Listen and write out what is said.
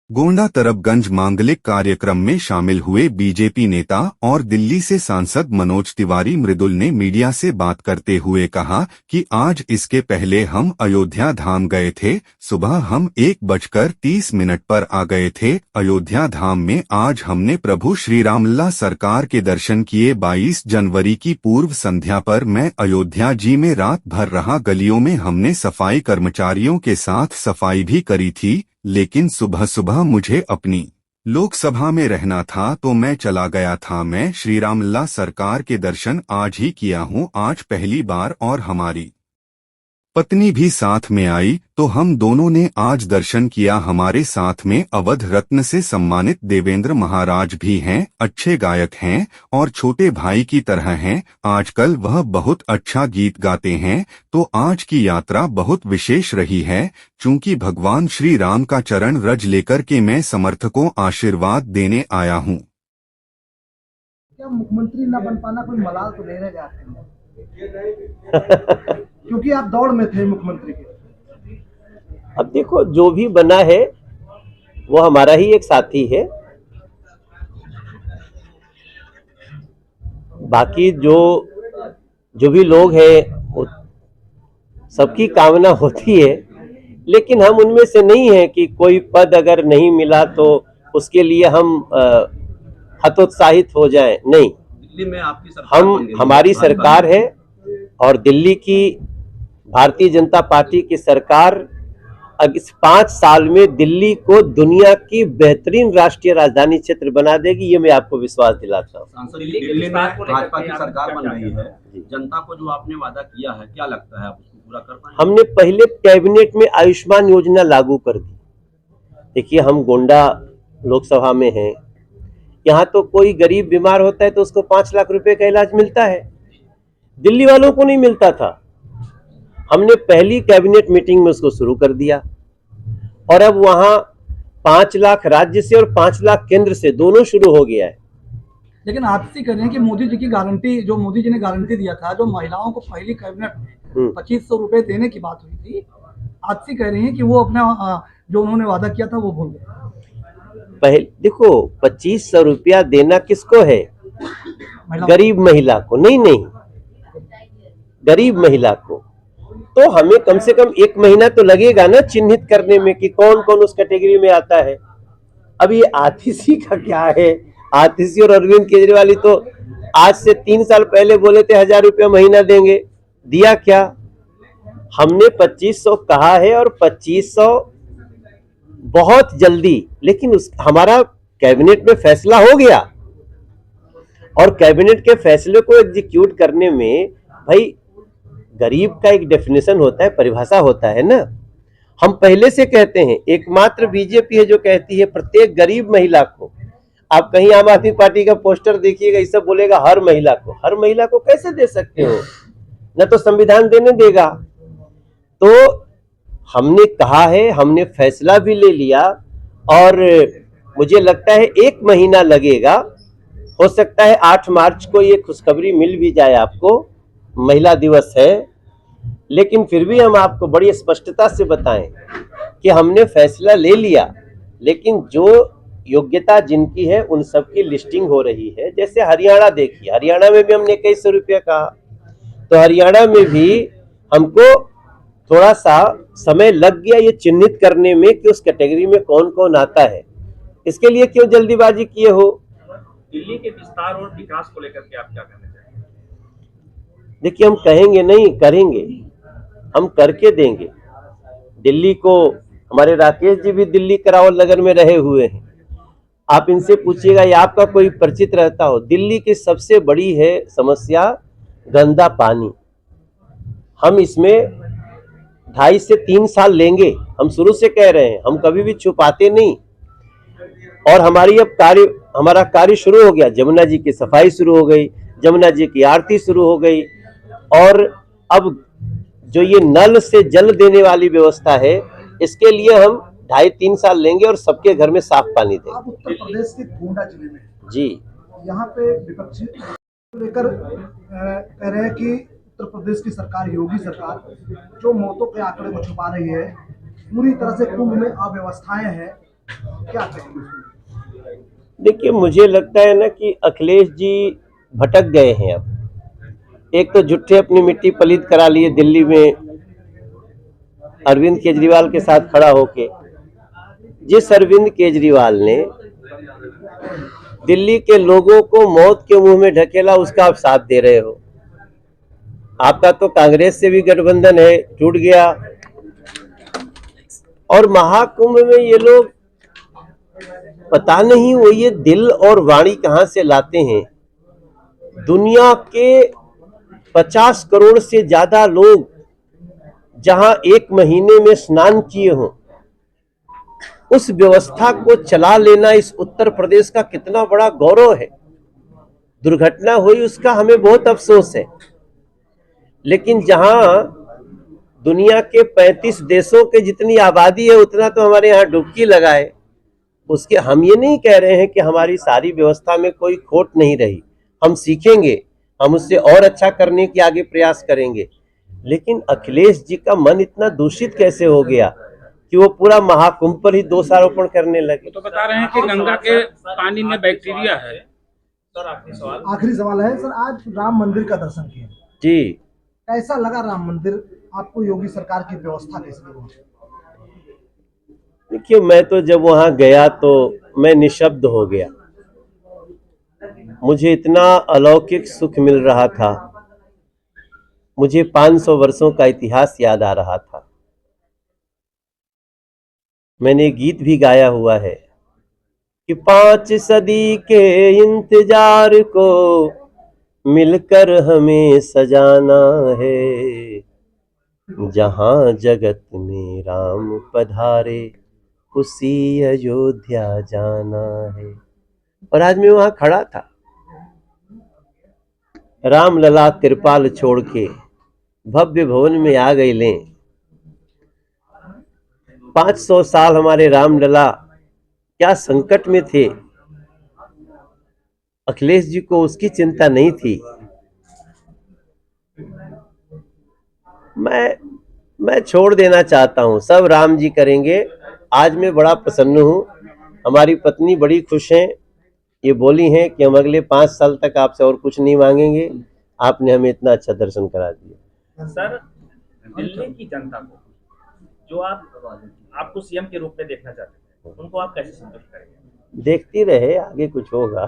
गोंडा तरबगंज मांगलिक कार्यक्रम में शामिल हुए बीजेपी नेता और दिल्ली से सांसद मनोज तिवारी मृदुल ने मीडिया से बात करते हुए कहा कि आज इसके पहले हम अयोध्या धाम गए थे। सुबह हम 1:30 पर आ गए थे अयोध्या धाम में। आज हमने प्रभु श्री रामलला सरकार के दर्शन किए। 22 जनवरी की पूर्व संध्या पर मैं अयोध्या जी में रात भर रहा। गलियों में हमने सफाई कर्मचारियों के साथ सफाई भी करी थी, लेकिन सुबह सुबह मुझे अपनी लोकसभा में रहना था तो मैं चला गया था। मैं श्री रामलला सरकार के दर्शन आज ही किया हूँ, आज पहली बार, और हमारी पत्नी भी साथ में आई तो हम दोनों ने आज दर्शन किया। हमारे साथ में अवध रत्न से सम्मानित देवेंद्र महाराज भी हैं, अच्छे गायक हैं और छोटे भाई की तरह हैं। आजकल वह बहुत अच्छा गीत गाते हैं। तो आज की यात्रा बहुत विशेष रही है। चूंकि भगवान श्री राम का चरण रज लेकर के मैं समर्थकों आशीर्वाद देने आया हूँ। क्या मुख्यमंत्री न बन पाना कोई मलाल तो नहीं रह जाते हैं? क्योंकि आप दौड़ में थे मुख्यमंत्री के। अब देखो, जो भी बना है वो हमारा ही एक साथी है। बाकी जो भी लोग हैं सबकी कामना होती है, लेकिन हम उनमें से नहीं है कि कोई पद अगर नहीं मिला तो उसके लिए हम हतोत्साहित हो जाएं। नहीं, दिल्ली में आपकी सरकार हमारी सरकार है और दिल्ली की भारतीय जनता पार्टी की सरकार इस 5 साल में दिल्ली को दुनिया की बेहतरीन राष्ट्रीय राजधानी क्षेत्र बना देगी, ये मैं आपको विश्वास दिलाता हूँ। दिल्ली में भाजपा की सरकार बन रही है, जनता को जो आपने वादा किया है, क्या लगता है आप उसको पूरा कर पाएंगे? हमने पहले कैबिनेट में आयुष्मान योजना लागू कर दी। देखिए, हम गोंडा लोकसभा में हैं, यहाँ तो कोई गरीब बीमार होता है तो उसको 5 लाख रुपए का इलाज मिलता है, दिल्ली वालों को नहीं मिलता था। हमने पहली कैबिनेट मीटिंग में उसको शुरू कर दिया और अब वहां 5 लाख राज्य से और 5 लाख केंद्र से दोनों शुरू हो गया है। लेकिन आप से कह रहे हैं कि मोदी जी की गारंटी, जो मोदी जी ने गारंटी दिया था, जो महिलाओं को पहली कैबिनेट में 2500 रुपए देने की बात हुई थी, आप से कह रहे हैं कि वो अपना जो उन्होंने वादा किया था वो भूल गए। पहले देखो, 2500 रुपया देना किसको है? गरीब महिला को। नहीं, गरीब महिला को। तो हमें कम से कम 1 महीना तो लगेगा ना चिन्हित करने में कि कौन कौन उस कैटेगरी में आता है। अब ये आतिशी का क्या है? आतिशी और अरविंद केजरीवाल तो आज से 3 साल पहले बोले थे 1000 रुपया महीना देंगे, दिया क्या? हमने 2500 कहा है और 2500 बहुत जल्दी, लेकिन हमारा कैबिनेट में फैसला हो गया और कैबिनेट के फैसले को एग्जीक्यूट करने में भाई गरीब का एक डेफिनेशन होता है, परिभाषा होता है ना। हम पहले से कहते हैं, एकमात्र बीजेपी है जो कहती है प्रत्येक गरीब महिला को। आप कहीं आम आदमी पार्टी का पोस्टर देखिएगा, इससे बोलेगा हर महिला को। हर महिला को कैसे दे सकते हो? न तो संविधान देने देगा। तो हमने कहा है, हमने फैसला भी ले लिया और मुझे लगता है 1 महीना लगेगा। हो सकता है 8 मार्च को ये खुशखबरी मिल भी जाए आपको, महिला दिवस है, लेकिन फिर भी हम आपको बड़ी स्पष्टता से बताएं कि हमने फैसला ले लिया, लेकिन जो योग्यता जिनकी है उन सबकी लिस्टिंग हो रही है। जैसे हरियाणा देखिए, हरियाणा में भी हमने 2100 रुपया कहा, तो हरियाणा में भी हमको थोड़ा सा समय लग गया ये चिन्हित करने में कि उस कैटेगरी में कौन कौन आता है। इसके लिए क्यों जल्दीबाजी किए हो? दिल्ली के विस्तार और विकास को लेकर के आप क्या कहना चाहेंगे? देखिए, हम कहेंगे नहीं, करेंगे, हम करके देंगे। दिल्ली को, हमारे राकेश जी भी दिल्ली करावल नगर में रहे हुए हैं, आप इनसे पूछिएगा या आपका कोई परिचित रहता हो। दिल्ली की सबसे बड़ी है समस्या गंदा पानी। हम इसमें 2.5 से 3 साल लेंगे, हम शुरू से कह रहे हैं, हम कभी भी छुपाते नहीं। और हमारा कार्य शुरू हो गया। जमुना जी की सफाई शुरू हो गई, जमुना जी की आरती शुरू हो गई, और अब जो ये नल से जल देने वाली व्यवस्था है, इसके लिए हम 2.5-3 साल लेंगे और सबके घर में साफ पानी देंगे। आप उत्तर प्रदेश के गोंडा जिले में जी, यहाँ पे विपक्षी लेकर कह रहे हैं कि उत्तर प्रदेश की सरकार, योगी सरकार, जो मौतों के आंकड़े को छुपा रही है, पूरी तरह से कुंभ में अव्यवस्थाएं हैं, क्या कहेंगे? देखिए, मुझे लगता है ना कि अखिलेश जी भटक गए हैं। अब एक तो झूठे अपनी मिट्टी पलीत करा लिए दिल्ली में अरविंद केजरीवाल के साथ खड़ा होके। जिस अरविंद केजरीवाल ने दिल्ली के लोगों को मौत के मुंह में ढकेला, उसका आप साथ दे रहे हो। आपका तो कांग्रेस से भी गठबंधन है, टूट गया। और महाकुंभ में ये लोग पता नहीं वो ये दिल और वाणी कहां से लाते हैं। दुनिया के 50 करोड़ से ज्यादा लोग जहां एक महीने में स्नान किए हों, उस व्यवस्था को चला लेना इस उत्तर प्रदेश का कितना बड़ा गौरव है। दुर्घटना हुई उसका हमें बहुत अफसोस है, लेकिन जहां दुनिया के 35 देशों के जितनी आबादी है उतना तो हमारे यहाँ डुबकी लगाए। उसके हम ये नहीं कह रहे हैं कि हमारी सारी व्यवस्था में कोई खोट नहीं रही, हम सीखेंगे, हम उससे और अच्छा करने की आगे प्रयास करेंगे। लेकिन अखिलेश जी का मन इतना दूषित कैसे हो गया कि वो पूरा महाकुंभ पर ही दोषारोपण करने लगे। तो बता रहे हैं कि गंगा के पानी में बैक्टीरिया है। सर आखिरी सवाल है सर, आज राम मंदिर का दर्शन किया जी, कैसा लगा राम मंदिर आपको? योगी सरकार की व्यवस्था कैसी लगी? देखिए, मैं तो जब वहां गया तो मैं निशब्द हो गया। मुझे इतना अलौकिक सुख मिल रहा था, मुझे 500 वर्षों का इतिहास याद आ रहा था। मैंने गीत भी गाया हुआ है कि 5 सदी के इंतजार को मिलकर हमें सजाना है, जहां जगत में राम पधारे उसी अयोध्या जाना है। और आज मैं वहां खड़ा था, राम लला तिरपाल छोड़ के भव्य भवन में आ गए लें। 500 साल हमारे राम लला क्या संकट में थे, अखिलेश जी को उसकी चिंता नहीं थी। मैं छोड़ देना चाहता हूं, सब राम जी करेंगे। आज मैं बड़ा प्रसन्न हूं, हमारी पत्नी बड़ी खुश हैं। ये बोली हैं कि हम अगले 5 साल तक आपसे और कुछ नहीं मांगेंगे, आपने हमें इतना अच्छा दर्शन करा दिया। सर, दिल्ली की जनता को जो आपको सीएम के रूप में देखना चाहते हैं, उनको आप कैसे संतुष्ट करेंगे? देखती रहे, आगे कुछ होगा।